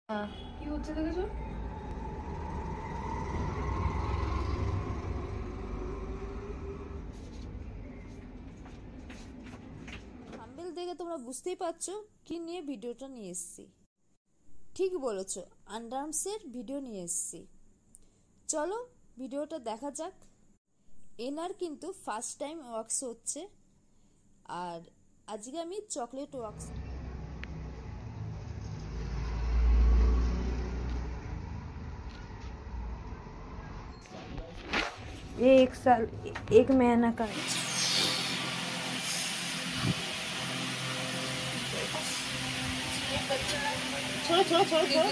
কি হচ্ছে দেখেছো? থাম্বনেল দেখে তোমরা বুঝতেই পারছো কি নিয়ে ভিডিওটা নিয়ে এসেছি। ঠিক বলেছো, আন্ডারআর্মসের ভিডিও নিয়ে এসেছি। চলো ভিডিওটা দেখা যাক। এনার কিন্তু ফার্স্ট টাইম ওয়াক্স হচ্ছে, আর আজকে আমি চকলেট ওয়াক্স। ये 1 साल 1 महीना का है। छोड़ो छोड़ो छोड़ो छोड़ो।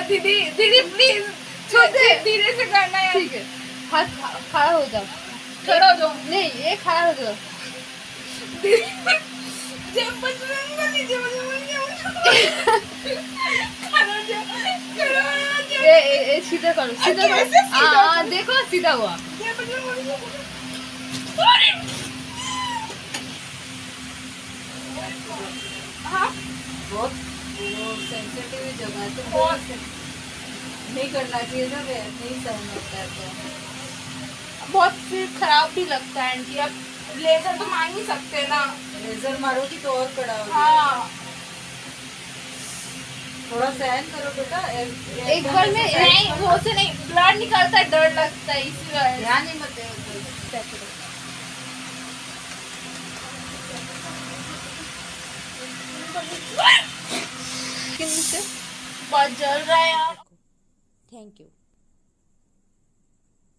दीदी दीदी प्लीज धीरे से करना है। ठीक है, हाथ खड़ा हो जाओ, खड़ा हो जाओ। नहीं, ये खड़ा हो जाओ। जब बचपन में नीचे ये सीधा करो, सीधा करो। देखो सीधा हुआ। बहुत सेंसिटिव जगह है, तो नहीं करना चाहिए ना, नहीं सहन होता है तो बहुत फिर खराब भी लगता है आंटी। अब लेजर तो मांग नहीं सकते ना। लेजर मारोगी तो और कड़ा हो हाँ, जाएगा। थोड़ा सहन करो बेटा। एक बार में नहीं, वो से नहीं, ब्लड निकलता है, डर लगता है, इसी वजह ध्यान नहीं मत दे। से बहुत जल रहा है यार। Thank you.